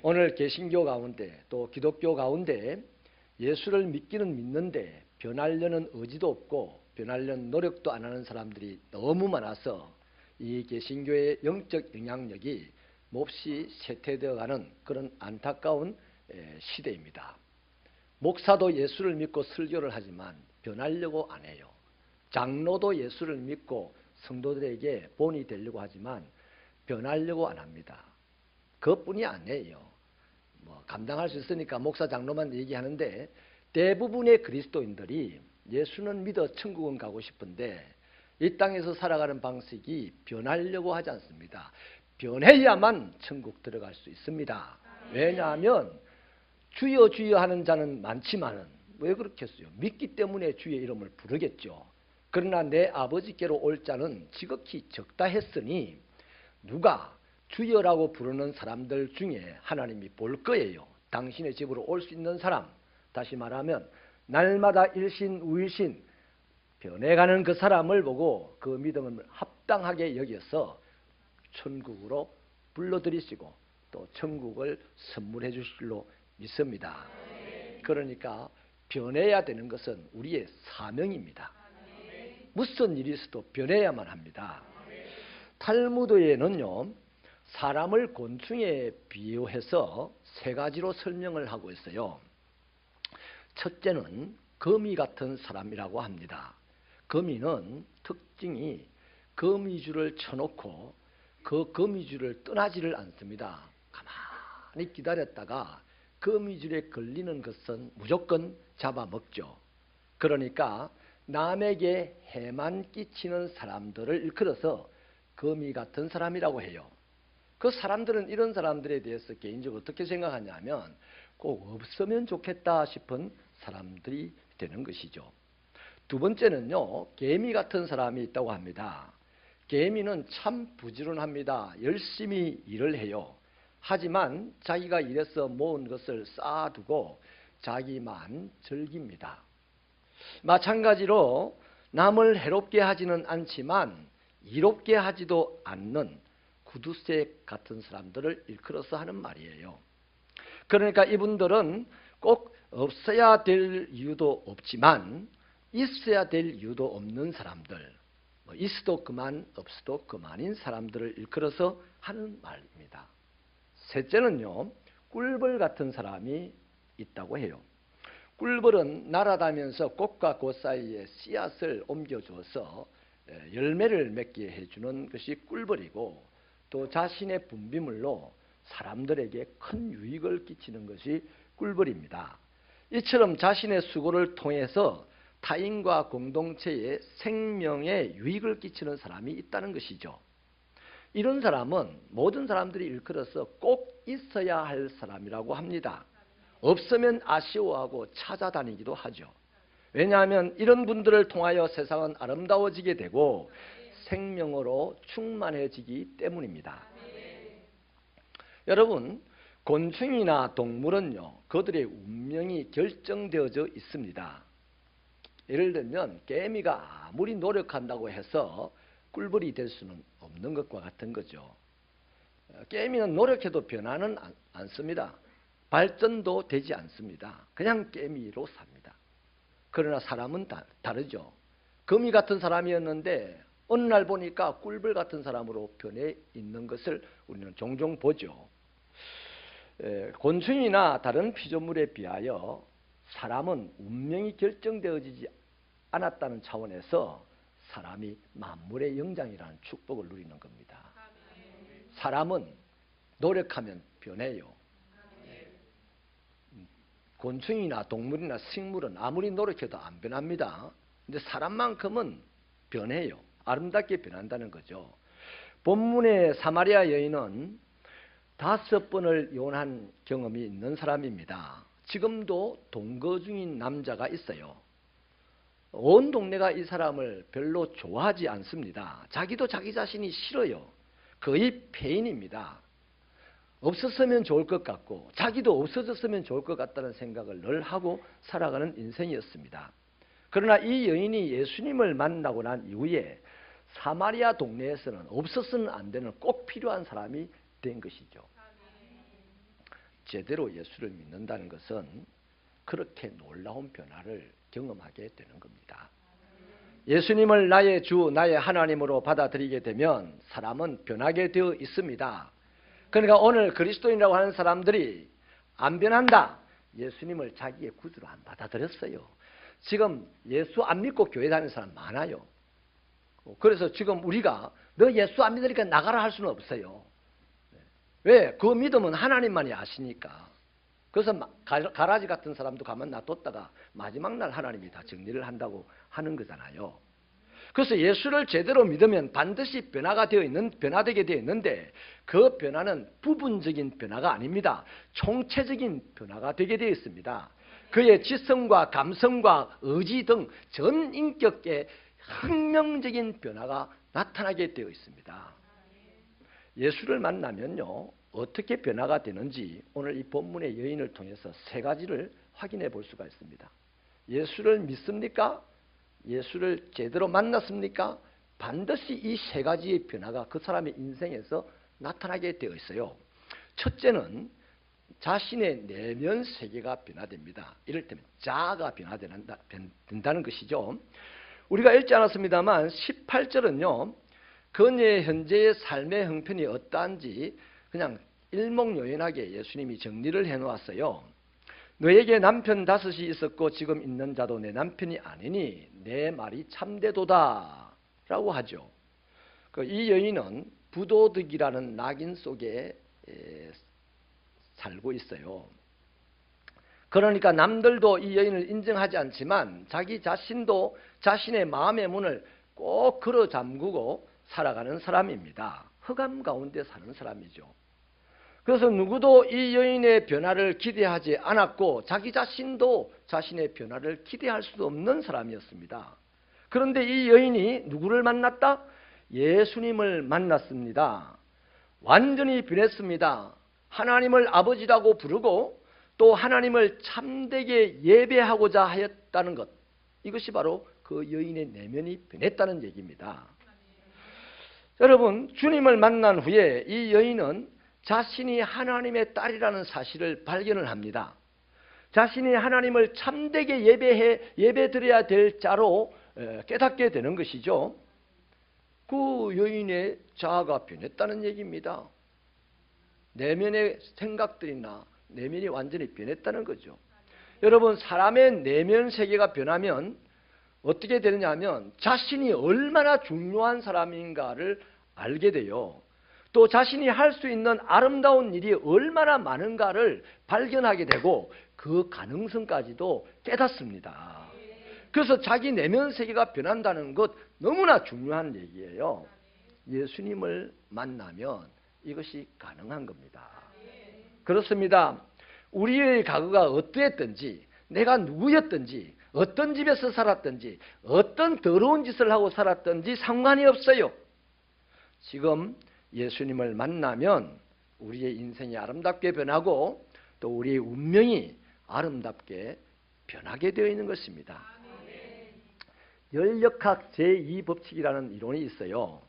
오늘 개신교 가운데 또 기독교 가운데 예수를 믿기는 믿는데 변하려는 의지도 없고 변하려는 노력도 안 하는 사람들이 너무 많아서 이 개신교의 영적 영향력이 몹시 쇠퇴되어가는 그런 안타까운 시대입니다. 목사도 예수를 믿고 설교를 하지만 변하려고 안 해요. 장로도 예수를 믿고 성도들에게 본이 되려고 하지만 변하려고 안 합니다. 그것뿐이 아니에요. 감당할 수 있으니까 목사 장로만 얘기하는데 대부분의 그리스도인들이 예수는 믿어 천국은 가고 싶은데 이 땅에서 살아가는 방식이 변하려고 하지 않습니다. 변해야만 천국 들어갈 수 있습니다. 왜냐하면 주여 주여 하는 자는 많지만은 왜 그렇겠어요? 믿기 때문에 주의 이름을 부르겠죠. 그러나 내 아버지께로 올 자는 지극히 적다 했으니 누가 주여라고 부르는 사람들 중에 하나님이 볼 거예요. 당신의 집으로 올 수 있는 사람, 다시 말하면 날마다 일신우일신 변해가는 그 사람을 보고 그 믿음을 합당하게 여겨서 천국으로 불러들이시고 또 천국을 선물해 주실로 믿습니다. 그러니까 변해야 되는 것은 우리의 사명입니다. 무슨 일이 있어도 변해야만 합니다. 탈무드에는요, 사람을 곤충에 비유해서 세 가지로 설명을 하고 있어요. 첫째는 거미 같은 사람이라고 합니다. 거미는 특징이 거미줄을 쳐놓고 그 거미줄을 떠나지를 않습니다. 가만히 기다렸다가 거미줄에 걸리는 것은 무조건 잡아먹죠. 그러니까 남에게 해만 끼치는 사람들을 일컬어서 거미 같은 사람이라고 해요. 그 사람들은 이런 사람들에 대해서 개인적으로 어떻게 생각하냐면 꼭 없으면 좋겠다 싶은 사람들이 되는 것이죠. 두 번째는요, 개미 같은 사람이 있다고 합니다. 개미는 참 부지런합니다. 열심히 일을 해요. 하지만 자기가 일해서 모은 것을 쌓아두고 자기만 즐깁니다. 마찬가지로 남을 해롭게 하지는 않지만 이롭게 하지도 않는 구두쇠 같은 사람들을 일컬어서 하는 말이에요. 그러니까 이분들은 꼭 없어야 될 이유도 없지만 있어야 될 이유도 없는 사람들, 있어도 그만 없어도 그만인 사람들을 일컬어서 하는 말입니다. 셋째는요, 꿀벌 같은 사람이 있다고 해요. 꿀벌은 날아다니면서 꽃과 꽃 사이에 씨앗을 옮겨줘서 열매를 맺게 해주는 것이 꿀벌이고 또 자신의 분비물로 사람들에게 큰 유익을 끼치는 것이 꿀벌입니다. 이처럼 자신의 수고를 통해서 타인과 공동체에 생명에 유익을 끼치는 사람이 있다는 것이죠. 이런 사람은 모든 사람들이 일컬어서 꼭 있어야 할 사람이라고 합니다. 없으면 아쉬워하고 찾아다니기도 하죠. 왜냐하면 이런 분들을 통하여 세상은 아름다워지게 되고 생명으로 충만해지기 때문입니다. 여러분, 곤충이나 동물은요, 그들의 운명이 결정되어져 있습니다. 예를 들면 개미가 아무리 노력한다고 해서 꿀벌이 될 수는 없는 것과 같은 거죠. 개미는 노력해도 변하는 않습니다. 발전도 되지 않습니다. 그냥 개미로 삽니다. 그러나 사람은 다르죠. 거미 같은 사람이었는데 어느 날 보니까 꿀벌 같은 사람으로 변해 있는 것을 우리는 종종 보죠. 곤충이나 다른 피조물에 비하여 사람은 운명이 결정되어지지 않았다는 차원에서 사람이 만물의 영장이라는 축복을 누리는 겁니다. 사람은 노력하면 변해요. 곤충이나 동물이나 식물은 아무리 노력해도 안 변합니다. 근데 사람만큼은 변해요. 아름답게 변한다는 거죠. 본문의 사마리아 여인은 5번을 이혼한 경험이 있는 사람입니다. 지금도 동거 중인 남자가 있어요. 온 동네가 이 사람을 별로 좋아하지 않습니다. 자기도 자기 자신이 싫어요. 거의 폐인입니다. 없었으면 좋을 것 같고 자기도 없어졌으면 좋을 것 같다는 생각을 늘 하고 살아가는 인생이었습니다. 그러나 이 여인이 예수님을 만나고 난 이후에 사마리아 동네에서는 없어서는 안 되는 꼭 필요한 사람이 된 것이죠. 제대로 예수를 믿는다는 것은 그렇게 놀라운 변화를 경험하게 되는 겁니다. 예수님을 나의 주, 나의 하나님으로 받아들이게 되면 사람은 변하게 되어 있습니다. 그러니까 오늘 그리스도인이라고 하는 사람들이 안 변한다. 예수님을 자기의 구주로 안 받아들였어요. 지금 예수 안 믿고 교회 다니는 사람 많아요. 그래서 지금 우리가 너 예수 안 믿으니까 나가라 할 수는 없어요. 왜? 그 믿음은 하나님만이 아시니까. 그래서 가라지 같은 사람도 가만 놔뒀다가 마지막 날 하나님이 다 정리를 한다고 하는 거잖아요. 그래서 예수를 제대로 믿으면 반드시 변화되게 되어 있는데 그 변화는 부분적인 변화가 아닙니다. 총체적인 변화가 되게 되어 있습니다. 그의 지성과 감성과 의지 등 전 인격의 혁명적인 변화가 나타나게 되어 있습니다. 예수를 만나면요, 어떻게 변화가 되는지 오늘 이 본문의 여인을 통해서 세 가지를 확인해 볼 수가 있습니다. 예수를 믿습니까? 예수를 제대로 만났습니까? 반드시 이 세 가지의 변화가 그 사람의 인생에서 나타나게 되어 있어요. 첫째는 자신의 내면 세계가 변화됩니다. 이를테면 자아가 변화된다는 것이죠. 우리가 읽지 않았습니다만 18절은요. 그녀의 현재의 삶의 형편이 어떠한지 그냥 일목요연하게 예수님이 정리를 해놓았어요. 너에게 남편 5이 있었고 지금 있는 자도 내 남편이 아니니 내 말이 참되도다 라고 하죠. 이 여인은 부도덕이라는 낙인 속에 살고 있어요. 그러니까 남들도 이 여인을 인정하지 않지만 자기 자신도 자신의 마음의 문을 꼭 걸어 잠그고 살아가는 사람입니다. 흑암 가운데 사는 사람이죠. 그래서 누구도 이 여인의 변화를 기대하지 않았고 자기 자신도 자신의 변화를 기대할 수 없는 사람이었습니다. 그런데 이 여인이 누구를 만났다? 예수님을 만났습니다. 완전히 변했습니다. 하나님을 아버지라고 부르고 또 하나님을 참되게 예배하고자 하였다는 것, 이것이 바로 그 여인의 내면이 변했다는 얘기입니다. 여러분, 주님을 만난 후에 이 여인은 자신이 하나님의 딸이라는 사실을 발견을 합니다. 자신이 하나님을 참되게 예배드려야 될 자로 깨닫게 되는 것이죠. 그 여인의 자아가 변했다는 얘기입니다. 내면의 생각들이나 내면이 완전히 변했다는 거죠. 여러분, 사람의 내면 세계가 변하면 어떻게 되느냐 하면 자신이 얼마나 중요한 사람인가를 알게 돼요. 또 자신이 할 수 있는 아름다운 일이 얼마나 많은가를 발견하게 되고 그 가능성까지도 깨닫습니다. 그래서 자기 내면 세계가 변한다는 것 너무나 중요한 얘기예요. 예수님을 만나면 이것이 가능한 겁니다. 그렇습니다. 우리의 과거가 어떠했든지, 내가 누구였든지, 어떤 집에서 살았든지, 어떤 더러운 짓을 하고 살았든지 상관이 없어요. 지금 예수님을 만나면 우리의 인생이 아름답게 변하고 또 우리의 운명이 아름답게 변하게 되어 있는 것입니다. 열역학 제2법칙이라는 이론이 있어요.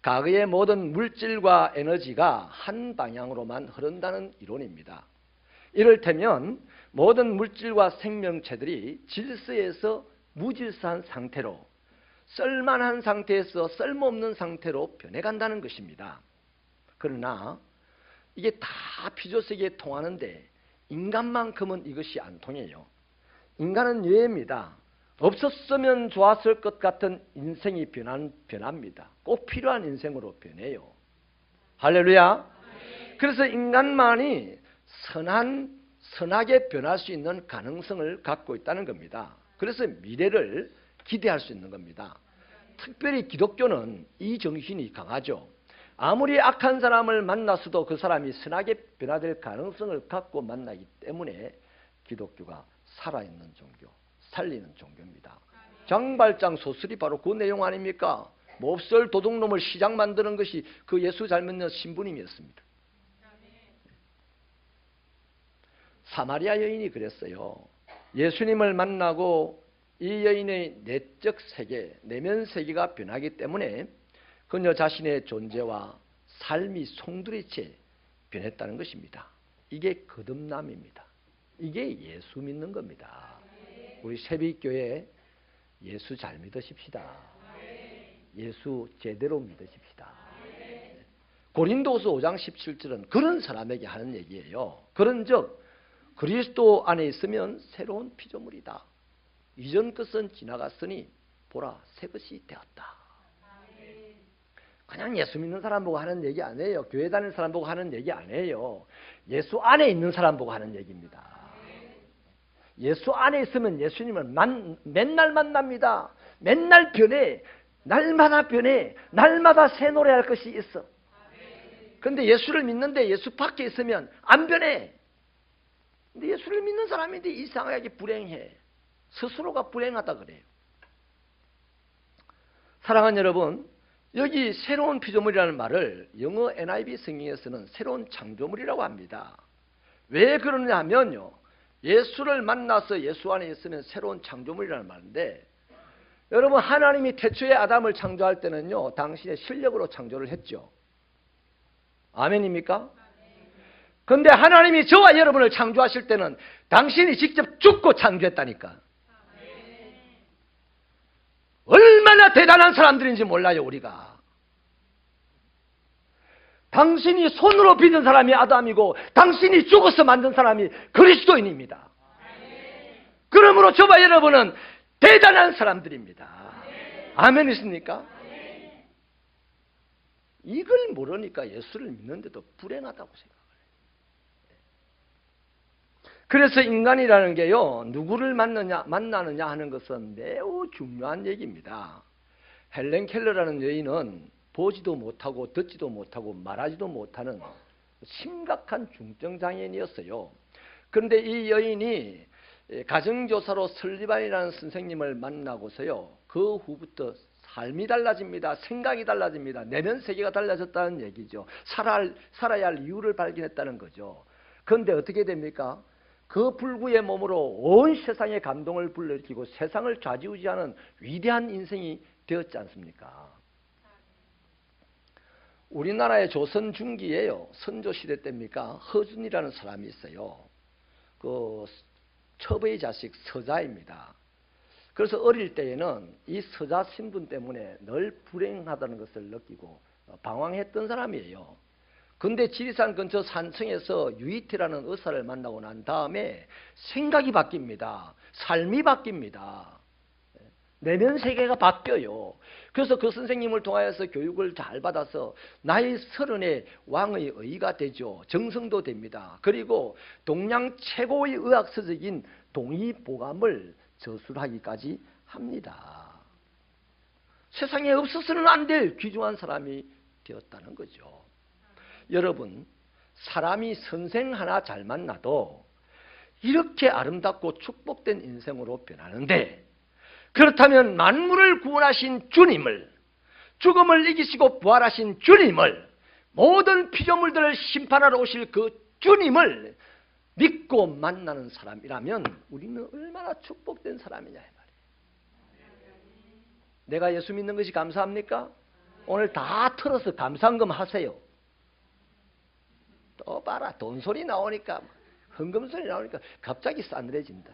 과거의 모든 물질과 에너지가 한 방향으로만 흐른다는 이론입니다. 이를테면 모든 물질과 생명체들이 질서에서 무질서한 상태로, 쓸만한 상태에서 쓸모없는 상태로 변해간다는 것입니다. 그러나 이게 다 피조세계에 통하는데 인간만큼은 이것이 안 통해요. 인간은 예외입니다. 없었으면 좋았을 것 같은 인생이 변합니다. 꼭 필요한 인생으로 변해요. 할렐루야. 그래서 인간만이 선하게 변할 수 있는 가능성을 갖고 있다는 겁니다. 그래서 미래를 기대할 수 있는 겁니다. 특별히 기독교는 이 정신이 강하죠. 아무리 악한 사람을 만났어도 그 사람이 선하게 변화될 가능성을 갖고 만나기 때문에 기독교가 살아있는 종교, 살리는 종교입니다. 장발장 소설이 바로 그 내용 아닙니까? 몹쓸 도둑놈을 시장 만드는 것이 그 예수 잘 믿는 신부님이었습니다. 사마리아 여인이 그랬어요. 예수님을 만나고 이 여인의 내적 세계, 내면 세계가 변하기 때문에 그녀 자신의 존재와 삶이 송두리째 변했다는 것입니다. 이게 거듭남입니다. 이게 예수 믿는 겁니다. 우리 새벽교회 예수 잘 믿으십시다. 예수 제대로 믿으십시다. 고린도서 5장 17절은 그런 사람에게 하는 얘기예요. 그런즉 그리스도 안에 있으면 새로운 피조물이다. 이전 것은 지나갔으니 보라 새 것이 되었다. 그냥 예수 믿는 사람 보고 하는 얘기 아니에요. 교회 다니는 사람 보고 하는 얘기 아니에요. 예수 안에 있는 사람 보고 하는 얘기입니다. 예수 안에 있으면 예수님을 맨날 만납니다. 맨날 변해. 날마다 변해. 날마다 새 노래할 것이 있어. 그런데 예수를 믿는데 예수 밖에 있으면 안 변해. 근데 예수를 믿는 사람인데 이상하게 불행해. 스스로가 불행하다 그래요. 사랑하는 여러분, 여기 새로운 피조물이라는 말을 영어 NIV 성경에서는 새로운 창조물이라고 합니다. 왜 그러냐 하면요, 예수를 만나서 예수 안에 있으면 새로운 창조물이라는 말인데, 여러분 하나님이 태초에 아담을 창조할 때는요 당신의 실력으로 창조를 했죠. 아멘입니까? 그런데 하나님이 저와 여러분을 창조하실 때는 당신이 직접 죽고 창조했다니까. 얼마나 대단한 사람들인지 몰라요. 우리가 당신이 손으로 빚은 사람이 아담이고 당신이 죽어서 만든 사람이 그리스도인입니다. 그러므로 저와 여러분은 대단한 사람들입니다. 아멘 있습니까? 이걸 모르니까 예수를 믿는데도 불행하다고 생각해요. 그래서 인간이라는 게요, 누구를 만나느냐 하는 것은 매우 중요한 얘기입니다. 헬렌 켈러라는 여인은 보지도 못하고 듣지도 못하고 말하지도 못하는 심각한 중증장애인이었어요. 그런데 이 여인이 가정교사로 설리반이라는 선생님을 만나고서요, 그 후부터 삶이 달라집니다. 생각이 달라집니다. 내면 세계가 달라졌다는 얘기죠. 살아야 할 이유를 발견했다는 거죠. 그런데 어떻게 됩니까? 그 불구의 몸으로 온 세상의 감동을 불러일으키고 세상을 좌지우지하는 위대한 인생이 되었지 않습니까? 우리나라의 조선 중기에요, 선조 시대 때입니까? 허준이라는 사람이 있어요. 그 첩의 자식 서자입니다. 그래서 어릴 때에는 이 서자 신분 때문에 늘 불행하다는 것을 느끼고 방황했던 사람이에요. 근데 지리산 근처 산청에서 유이태라는 의사를 만나고 난 다음에 생각이 바뀝니다. 삶이 바뀝니다. 내면 세계가 바뀌어요. 그래서 그 선생님을 통하여서 교육을 잘 받아서 나이 30에 왕의 의가 되죠. 정성도 됩니다. 그리고 동양 최고의 의학서적인 동의보감을 저술하기까지 합니다. 세상에 없어서는 안 될 귀중한 사람이 되었다는 거죠. 여러분, 사람이 선생 하나 잘 만나도 이렇게 아름답고 축복된 인생으로 변하는데, 그렇다면 만물을 구원하신 주님을, 죽음을 이기시고 부활하신 주님을, 모든 피조물들을 심판하러 오실 그 주님을 믿고 만나는 사람이라면 우리는 얼마나 축복된 사람이냐 이 말이에요. 내가 예수 믿는 것이 감사합니까? 오늘 다 털어서 감사한금 하세요. 또 봐라, 돈소리 나오니까, 헌금소리 나오니까 갑자기 싸늘해진다.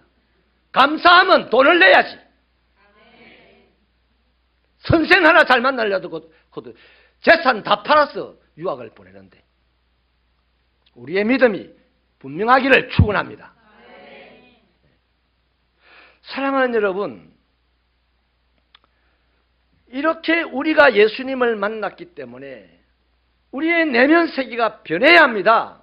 감사하면 돈을 내야지. 선생 하나 잘 만나려도 재산 다 팔아서 유학을 보내는데 우리의 믿음이 분명하기를 축원합니다. 사랑하는 여러분, 이렇게 우리가 예수님을 만났기 때문에 우리의 내면 세계가 변해야 합니다.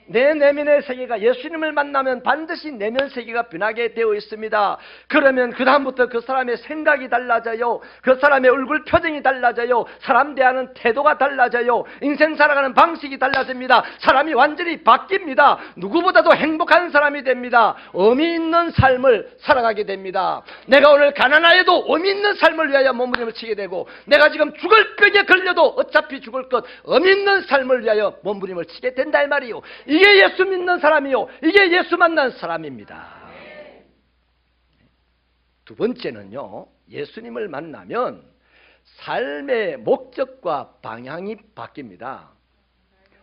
내 내면의 세계가 예수님을 만나면 반드시 내면 세계가 변하게 되어 있습니다. 그러면 그 다음부터 그 사람의 생각이 달라져요. 그 사람의 얼굴 표정이 달라져요. 사람 대하는 태도가 달라져요. 인생 살아가는 방식이 달라집니다. 사람이 완전히 바뀝니다. 누구보다도 행복한 사람이 됩니다. 의미 있는 삶을 살아가게 됩니다. 내가 오늘 가난하여도 의미 있는 삶을 위하여 몸부림을 치게 되고, 내가 지금 죽을 벽에 걸려도 어차피 죽을 것 의미 있는 삶을 위하여 몸부림을 치게 된다 이 말이요. 이게 예수 믿는 사람이요, 이게 예수 만난 사람입니다. 두 번째는요, 예수님을 만나면 삶의 목적과 방향이 바뀝니다.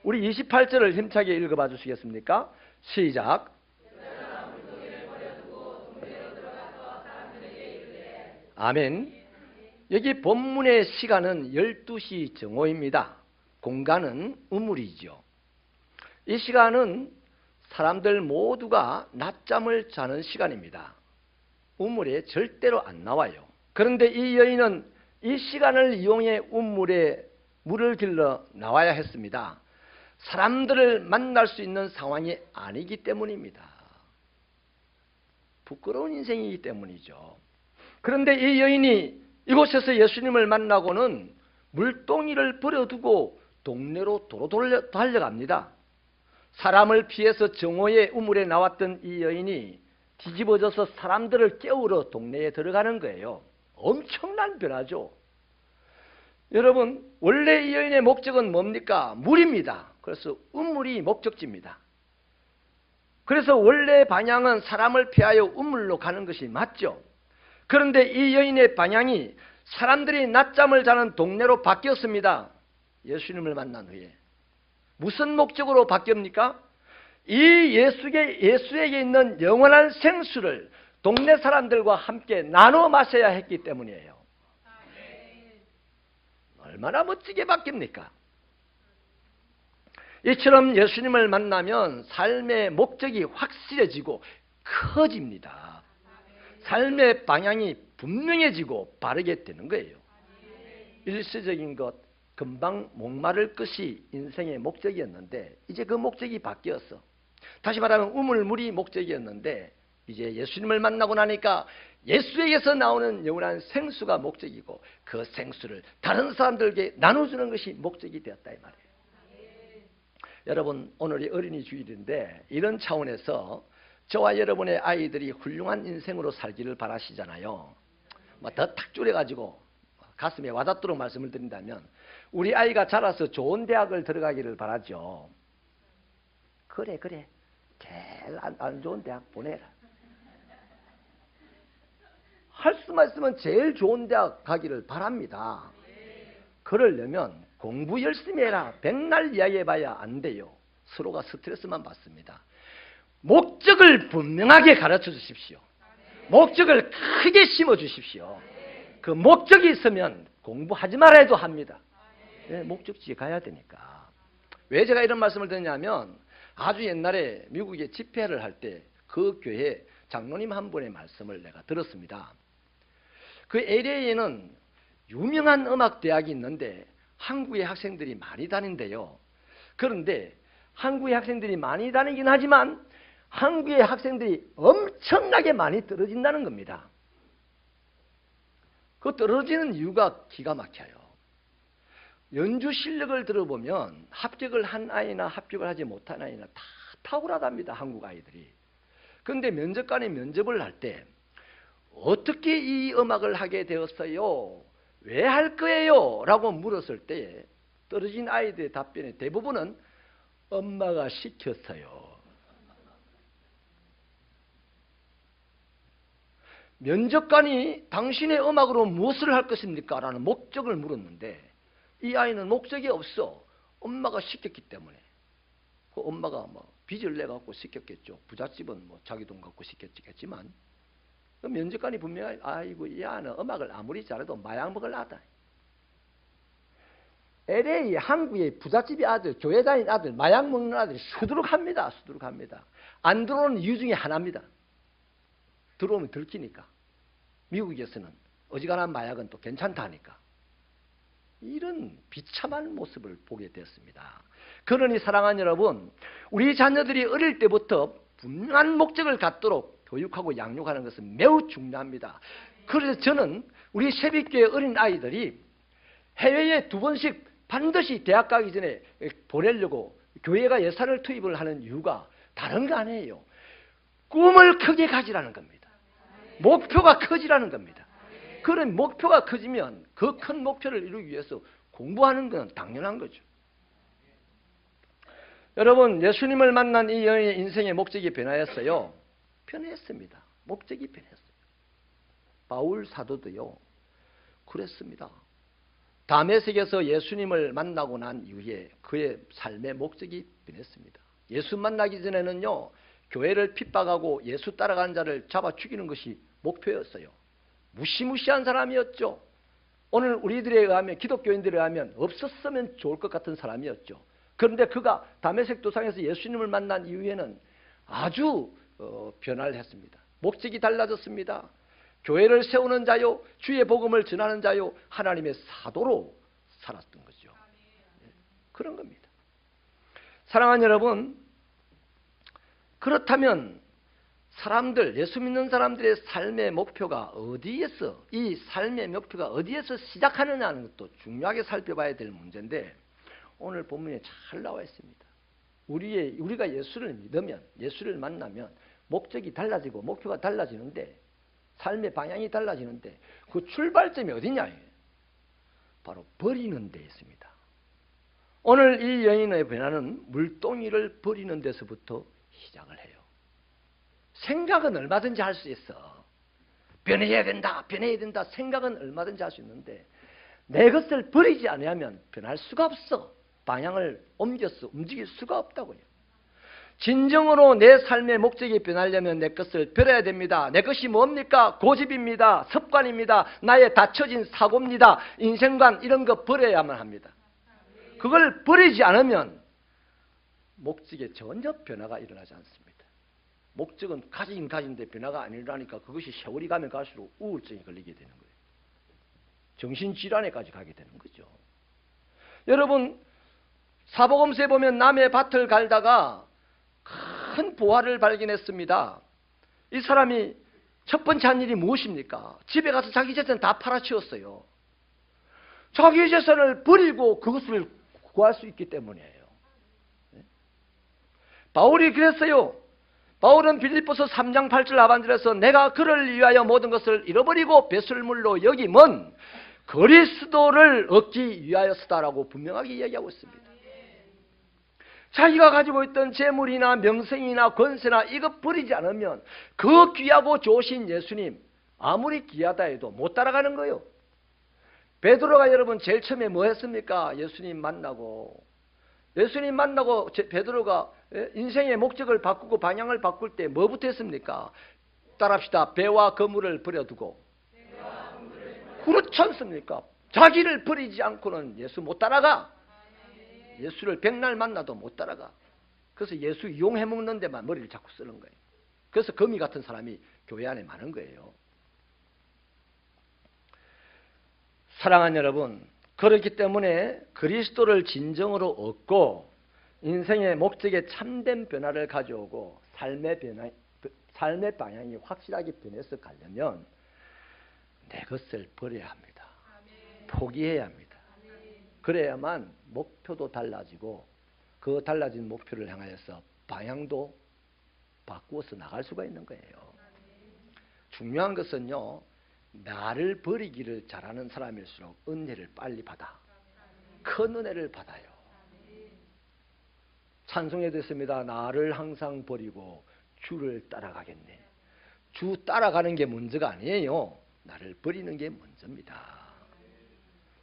우리 28절을 힘차게 읽어봐 주시겠습니까? 시작. 아멘. 여기 본문의 시간은 12시 정오입니다. 공간은 우물이죠. 이 시간은 사람들 모두가 낮잠을 자는 시간입니다. 우물에 절대로 안 나와요. 그런데 이 여인은 이 시간을 이용해 우물에 물을 길러 나와야 했습니다. 사람들을 만날 수 있는 상황이 아니기 때문입니다. 부끄러운 인생이기 때문이죠. 그런데 이 여인이 이곳에서 예수님을 만나고는 물동이를 버려두고 동네로 도로 달려갑니다. 사람을 피해서 정오의 우물에 나왔던 이 여인이 뒤집어져서 사람들을 깨우러 동네에 들어가는 거예요. 엄청난 변화죠. 여러분, 원래 이 여인의 목적은 뭡니까? 물입니다. 그래서 우물이 목적지입니다. 그래서 원래 방향은 사람을 피하여 우물로 가는 것이 맞죠. 그런데 이 여인의 방향이 사람들이 낮잠을 자는 동네로 바뀌었습니다. 예수님을 만난 후에. 무슨 목적으로 바뀝니까? 이 예수에게 있는 영원한 생수를 동네 사람들과 함께 나눠 마셔야 했기 때문이에요. 얼마나 멋지게 바뀝니까? 이처럼 예수님을 만나면 삶의 목적이 확실해지고 커집니다. 삶의 방향이 분명해지고 바르게 되는 거예요. 일시적인 것, 금방 목마를 것이 인생의 목적이었는데 이제 그 목적이 바뀌었어. 다시 말하면 우물물이 목적이었는데 이제 예수님을 만나고 나니까 예수에게서 나오는 영원한 생수가 목적이고 그 생수를 다른 사람들에게 나눠주는 것이 목적이 되었다 이 말이에요. 여러분, 오늘이 어린이 주일인데 이런 차원에서 저와 여러분의 아이들이 훌륭한 인생으로 살기를 바라시잖아요. 더 탁 줄여가지고 가슴에 와닿도록 말씀을 드린다면 우리 아이가 자라서 좋은 대학을 들어가기를 바라죠. 그래 제일 안 좋은 대학 보내라. 할 수만 있으면 제일 좋은 대학 가기를 바랍니다. 그러려면 공부 열심히 해라. 백날 이야기해봐야 안 돼요. 서로가 스트레스만 받습니다. 목적을 분명하게 가르쳐 주십시오. 목적을 크게 심어 주십시오. 그 목적이 있으면 공부하지 말아 해도 합니다. 목적지에 가야 되니까. 왜 제가 이런 말씀을 드리냐면 아주 옛날에 미국에 집회를 할 때 그 교회 장로님 한 분의 말씀을 내가 들었습니다. 그 LA에는 유명한 음악 대학이 있는데 한국의 학생들이 많이 다닌대요. 그런데 한국의 학생들이 많이 다니긴 하지만 한국의 학생들이 엄청나게 많이 떨어진다는 겁니다. 그 떨어지는 이유가 기가 막혀요. 연주 실력을 들어보면 합격을 한 아이나 합격을 하지 못한 아이나 다 탁월하답니다. 한국 아이들이. 그런데 면접관이 면접을 할 때 어떻게 이 음악을 하게 되었어요? 왜 할 거예요? 라고 물었을 때 떨어진 아이들의 답변의 대부분은 엄마가 시켰어요. 면접관이 당신의 음악으로 무엇을 할 것입니까? 라는 목적을 물었는데 이 아이는 목적이 없어. 엄마가 시켰기 때문에. 그 엄마가 빚을 내갖고 시켰겠죠. 부잣집은 자기 돈 갖고 시켰겠지만 그 면접관이 분명히 아이고 이 아는 음악을 아무리 잘해도 마약 먹을 아다. LA 한국의 부잣집의 아들, 교회 다니는 아들, 마약 먹는 아들이 수두룩합니다. 수두룩합니다. 안 들어오는 이유 중에 하나입니다. 들어오면 들키니까. 미국에서는 어지간한 마약은 또 괜찮다 하니까. 이런 비참한 모습을 보게 됐습니다. 그러니 사랑하는 여러분, 우리 자녀들이 어릴 때부터 분명한 목적을 갖도록 교육하고 양육하는 것은 매우 중요합니다. 그래서 저는 우리 새벽교회 어린 아이들이 해외에 2번씩 반드시 대학 가기 전에 보내려고 교회가 예산을 투입을 하는 이유가 다른 거 아니에요. 꿈을 크게 가지라는 겁니다. 목표가 커지라는 겁니다. 그런 목표가 커지면 그 큰 목표를 이루기 위해서 공부하는 건 당연한 거죠. 여러분, 예수님을 만난 이 여인의 인생의 목적이 변화했어요. 변했습니다. 목적이 변했어요. 바울 사도도요. 그랬습니다. 다메섹에서 예수님을 만나고 난 이후에 그의 삶의 목적이 변했습니다. 예수 만나기 전에는요, 교회를 핍박하고 예수 따라가는 자를 잡아 죽이는 것이 목표였어요. 무시무시한 사람이었죠. 오늘 우리들에 의하면, 기독교인들에 의하면 없었으면 좋을 것 같은 사람이었죠. 그런데 그가 다메섹 도상에서 예수님을 만난 이후에는 아주 변화를 했습니다. 목적이 달라졌습니다. 교회를 세우는 자요, 주의 복음을 전하는 자요, 하나님의 사도로 살았던 거죠. 그런 겁니다. 사랑하는 여러분, 그렇다면 사람들, 예수 믿는 사람들의 삶의 목표가 어디에서, 이 삶의 목표가 어디에서 시작하느냐 하는 것도 중요하게 살펴봐야 될 문제인데, 오늘 본문에 잘 나와 있습니다. 우리가 예수를 믿으면, 예수를 만나면 목적이 달라지고 목표가 달라지는데, 삶의 방향이 달라지는데, 그 출발점이 어디냐? 바로 버리는 데 있습니다. 오늘 이 여인의 변화는 물동이를 버리는 데서부터 시작을 해요. 생각은 얼마든지 할 수 있어. 변해야 된다, 변해야 된다. 생각은 얼마든지 할 수 있는데 내 것을 버리지 않으면 변할 수가 없어. 방향을 옮겨서 움직일 수가 없다고요. 진정으로 내 삶의 목적이 변하려면 내 것을 버려야 됩니다. 내 것이 뭡니까? 고집입니다. 습관입니다. 나의 닫혀진 사고입니다. 인생관 이런 거 버려야만 합니다. 그걸 버리지 않으면 목적에 전혀 변화가 일어나지 않습니다. 목적은 가진데 변화가 안 일어나니까 그것이 세월이 가면 갈수록 우울증이 걸리게 되는 거예요. 정신질환에까지 가게 되는 거죠. 여러분, 사복음서에 보면 남의 밭을 갈다가 큰 보화를 발견했습니다. 이 사람이 첫 번째 한 일이 무엇입니까? 집에 가서 자기 재산 다 팔아치웠어요. 자기 재산을 버리고 그것을 구할 수 있기 때문이에요. 바울이 그랬어요. 바울은 빌립보서 3장 8절 하반절에서 내가 그를 위하여 모든 것을 잃어버리고 배설물로 여김은 그리스도를 얻기 위하여서다라고 분명하게 이야기하고 있습니다. 자기가 가지고 있던 재물이나 명성이나 권세나 이것 버리지 않으면 그 귀하고 좋으신 예수님 아무리 귀하다 해도 못 따라가는 거예요. 베드로가 여러분 제일 처음에 뭐 했습니까? 예수님 만나고 베드로가 인생의 목적을 바꾸고 방향을 바꿀 때 뭐부터 했습니까? 따라합시다. 배와 거물을 버려두고. 그렇지 않습니까? 자기를 버리지 않고는 예수 못 따라가. 예수를 백날 만나도 못 따라가. 그래서 예수 이용해 먹는 데만 머리를 자꾸 쓰는 거예요. 그래서 거미 같은 사람이 교회 안에 많은 거예요. 사랑하는 여러분, 그렇기 때문에 그리스도를 진정으로 얻고 인생의 목적에 참된 변화를 가져오고 삶의 방향이 확실하게 변해서 가려면 내 것을 버려야 합니다. 포기해야 합니다. 그래야만 목표도 달라지고 그 달라진 목표를 향하여서 방향도 바꾸어서 나갈 수가 있는 거예요. 중요한 것은요, 나를 버리기를 잘하는 사람일수록 은혜를 빨리 받아. 큰 은혜를 받아요. 찬송에 됐습니다. 나를 항상 버리고 주를 따라가겠네. 주 따라가는 게 문제가 아니에요. 나를 버리는 게 문제입니다.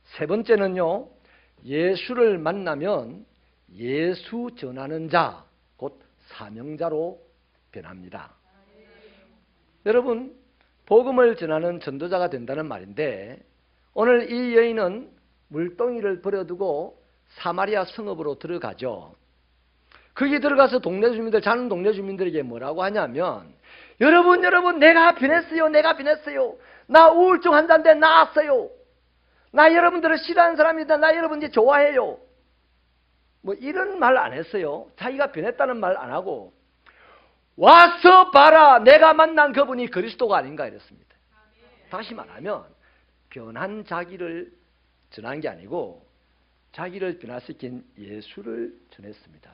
세 번째는요, 예수를 만나면 예수 전하는 자, 곧 사명자로 변합니다. 여러분, 복음을 전하는 전도자가 된다는 말인데, 오늘 이 여인은 물동이를 버려두고 사마리아 성읍으로 들어가죠. 거기 들어가서 동네 주민들, 자는 동네 주민들에게 뭐라고 하냐면, 여러분, 내가 변했어요. 나 우울증 환자인데 나았어요. 나 여러분들을 싫어하는 사람이다. 나 여러분들 좋아해요. 뭐 이런 말 안 했어요. 자기가 변했다는 말 안 하고 와서 봐라. 내가 만난 그분이 그리스도가 아닌가 이랬습니다. 다시 말하면 변한 자기를 전한 게 아니고 자기를 변화시킨 예수를 전했습니다.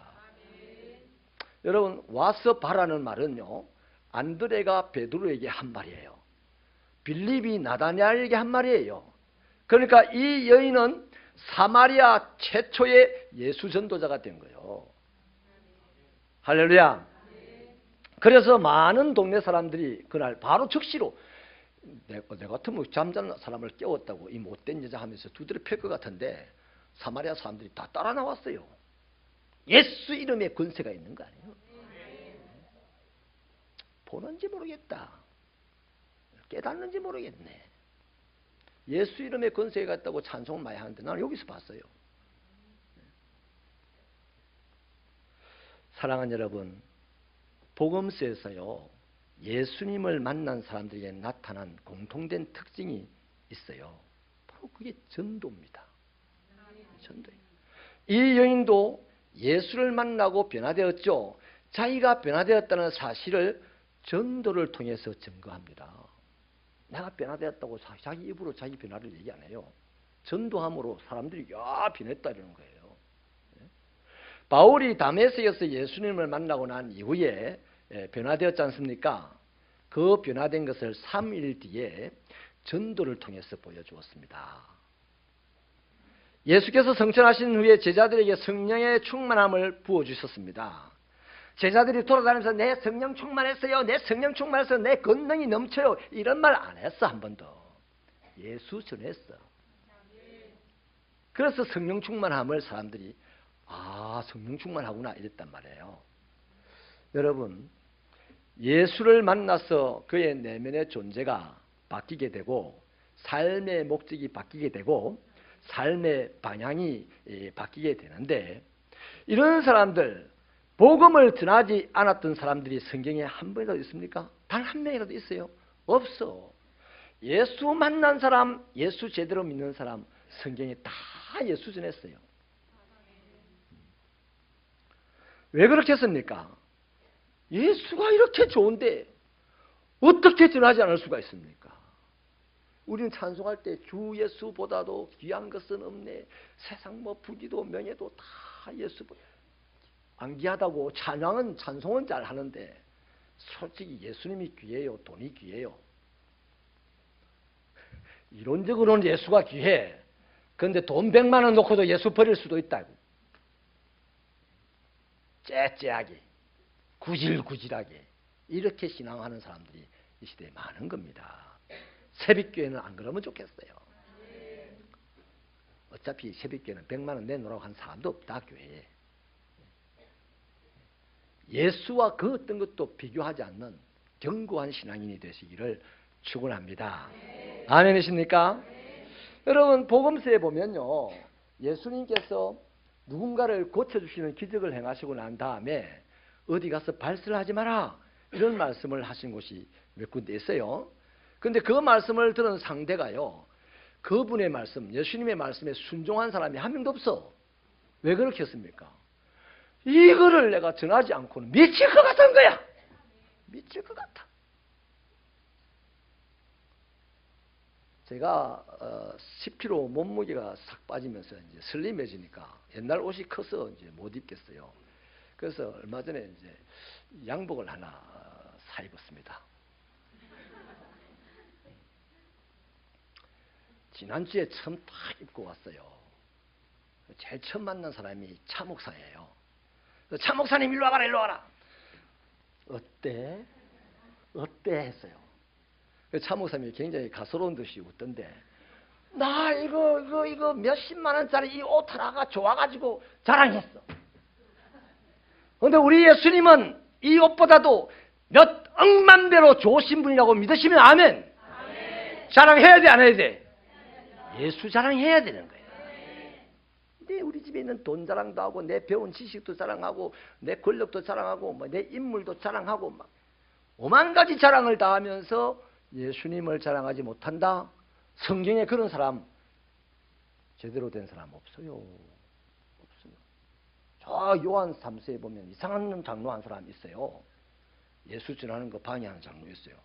여러분, 와서 봐라는 말은요, 안드레가 베드로에게 한 말이에요. 빌립이 나다냐엘에게 한 말이에요. 그러니까 이 여인은 사마리아 최초의 예수 전도자가 된 거예요. 할렐루야. 그래서 많은 동네 사람들이 그날 바로 즉시로 내 같으면 잠자는 사람을 깨웠다고 이 못된 여자 하면서 두드려 팰 것 같은데 사마리아 사람들이 다 따라 나왔어요. 예수 이름에 권세가 있는 거 아니에요? 보는지 모르겠다. 깨닫는지 모르겠네. 예수 이름에 권세가 있다고 찬송을 많이 하는데 나는 여기서 봤어요. 사랑하는 여러분, 복음서에서요, 예수님을 만난 사람들에게 나타난 공통된 특징이 있어요. 바로 그게 전도입니다. 전도예요. 이 여인도 예수를 만나고 변화되었죠. 자기가 변화되었다는 사실을 전도를 통해서 증거합니다. 내가 변화되었다고 자기 입으로 자기 변화를 얘기 안 해요. 전도함으로 사람들이 야 변했다 이러는 거예요. 바울이 다메섹에서 예수님을 만나고 난 이후에 변화되었지 않습니까? 그 변화된 것을 3일 뒤에 전도를 통해서 보여주었습니다. 예수께서 성천하신 후에 제자들에게 성령의 충만함을 부어주셨습니다. 제자들이 돌아다니면서 내 성령 충만했어요. 내 성령 충만해서 내 권능이 넘쳐요. 이런 말 안 했어. 한 번도. 예수 전했어. 그래서 성령 충만함을 사람들이 성령 충만하구나 이랬단 말이에요. 여러분, 예수를 만나서 그의 내면의 존재가 바뀌게 되고 삶의 목적이 바뀌게 되고 삶의 방향이 바뀌게 되는데 이런 사람들, 복음을 전하지 않았던 사람들이 성경에 한 번이라도 있습니까? 단 한 명이라도 있어요? 없어. 예수 만난 사람, 예수 제대로 믿는 사람 성경에 다 예수 전했어요. 왜 그렇게 했습니까? 예수가 이렇게 좋은데 어떻게 전하지 않을 수가 있습니까? 우리는 찬송할 때 주 예수보다도 귀한 것은 없네. 세상 뭐 부귀도 명예도 다 예수 안 귀하다고 찬송은 잘 하는데 솔직히 예수님이 귀해요? 돈이 귀해요? 이론적으로는 예수가 귀해. 그런데 돈 100만 원 놓고도 예수 버릴 수도 있다고. 째째하게 구질구질하게 이렇게 신앙하는 사람들이 이 시대에 많은 겁니다. 새벽교회는 안 그러면 좋겠어요. 어차피 새벽교회는 100만 원 내놓으라고 한 사람도 없다. 교회에. 예수와 그 어떤 것도 비교하지 않는 견고한 신앙인이 되시기를 축원합니다. 아멘이십니까? 여러분, 복음서에 보면요, 예수님께서 누군가를 고쳐주시는 기적을 행하시고 난 다음에 어디 가서 발설하지 마라 이런 말씀을 하신 곳이 몇 군데 있어요. 그런데 그 말씀을 들은 상대가요, 그분의 말씀, 예수님의 말씀에 순종한 사람이 한 명도 없어. 왜 그렇게 했습니까? 이거를 내가 전하지 않고는 미칠 것 같은 거야. 미칠 것 같아. 제가 10kg 몸무게가 싹 빠지면서 이제 슬림해지니까 옛날 옷이 커서 이제 못 입겠어요. 그래서 얼마 전에 이제 양복을 하나 사 입었습니다. 지난주에 처음 딱 입고 왔어요. 제일 처음 만난 사람이 차 목사예요. 차 목사님 일로 와라 일로 와라. 어때? 어때? 했어요. 차 목사님이 굉장히 가소로운 듯이 웃던데 나 이거 몇십만 원짜리 이 옷 하나가 좋아가지고 자랑했어. 그런데 우리 예수님은 이 옷보다도 몇 억만 배로 좋으신 분이라고 믿으시면 아멘. 자랑해야 돼 안 해야 돼? 예수 자랑해야 되는 거예요. 근데 우리 집에 있는 돈 자랑도 하고 내 배운 지식도 자랑하고 내 권력도 자랑하고 뭐 내 인물도 자랑하고 막 오만 가지 자랑을 다 하면서 예수님을 자랑하지 못한다? 성경에 그런 사람 제대로 된 사람 없어요. 없어요. 저 요한 3서에 보면 이상한 장로 한 사람 있어요. 예수 전하는 거 방해하는 장로 있어요.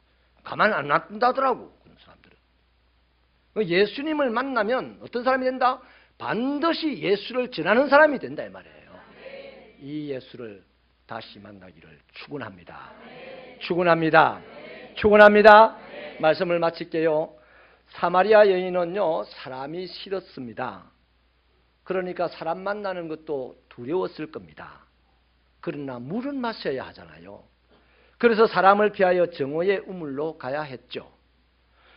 가만 안 놔둔다더라고 그런 사람들은. 예수님을 만나면 어떤 사람이 된다? 반드시 예수를 전하는 사람이 된다 이 말이에요. 이 예수를 다시 만나기를 축원합니다. 축원합니다. 축원합니다. 말씀을 마칠게요. 사마리아 여인은요, 사람이 싫었습니다. 그러니까 사람 만나는 것도 두려웠을 겁니다. 그러나 물은 마셔야 하잖아요. 그래서 사람을 피하여 정오의 우물로 가야 했죠.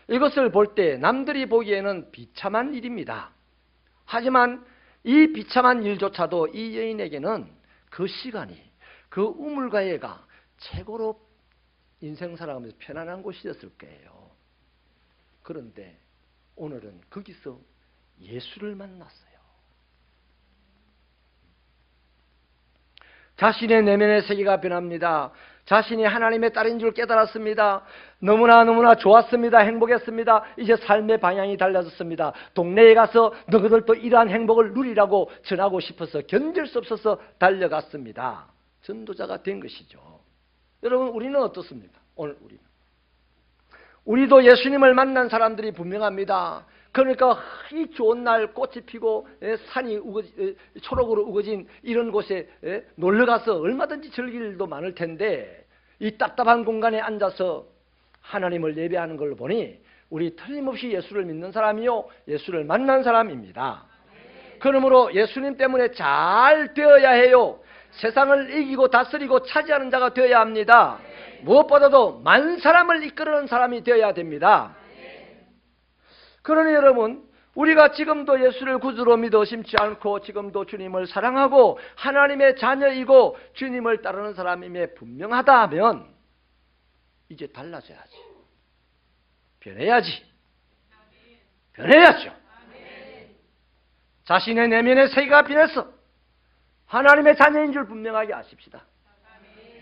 이것을 볼 때 남들이 보기에는 비참한 일입니다. 하지만 이 비참한 일조차도 이 여인에게는 그 시간이, 그 우물가에가 최고로 인생 살아가면서 편안한 곳이었을 거예요. 그런데 오늘은 거기서 예수를 만났어요. 자신의 내면의 세계가 변합니다. 자신이 하나님의 딸인 줄 깨달았습니다. 너무나 좋았습니다. 행복했습니다. 이제 삶의 방향이 달라졌습니다. 동네에 가서 너희들도 이러한 행복을 누리라고 전하고 싶어서 견딜 수 없어서 달려갔습니다. 전도자가 된 것이죠. 여러분, 우리는 어떻습니까? 오늘 우리도 예수님을 만난 사람들이 분명합니다. 그러니까 이 좋은 날 꽃이 피고 산이 초록으로 우거진 이런 곳에 놀러가서 얼마든지 즐길 일도 많을 텐데, 이 답답한 공간에 앉아서 하나님을 예배하는 걸 보니 우리 틀림없이 예수를 믿는 사람이요, 예수를 만난 사람입니다. 그러므로 예수님 때문에 잘 되어야 해요. 세상을 이기고 다스리고 차지하는 자가 되어야 합니다. 무엇보다도 만 사람을 이끌어내는 사람이 되어야 됩니다. 그러니 여러분, 우리가 지금도 예수를 구주로 믿어 심지 않고 지금도 주님을 사랑하고 하나님의 자녀이고 주님을 따르는 사람임에 분명하다 하면 이제 달라져야지. 변해야죠. 자신의 내면의 세계가 변해서 하나님의 자녀인 줄 분명하게 아십시다.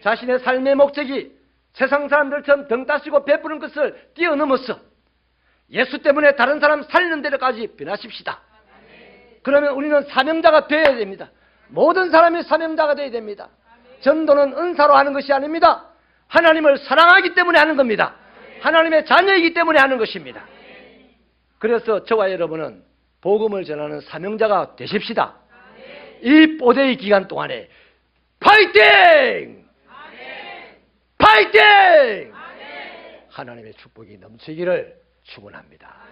자신의 삶의 목적이 세상 사람들처럼 등 따시고 베푸는 것을 뛰어넘어서 예수 때문에 다른 사람 살리는 데까지 변하십시다. 그러면 우리는 사명자가 되어야 됩니다. 모든 사람이 사명자가 되어야 됩니다. 전도는 은사로 하는 것이 아닙니다. 하나님을 사랑하기 때문에 하는 겁니다. 하나님의 자녀이기 때문에 하는 것입니다. 그래서 저와 여러분은 복음을 전하는 사명자가 되십시다. 이 뽀데이 기간 동안에 파이팅! 파이팅! 하나님의 축복이 넘치기를 축원합니다.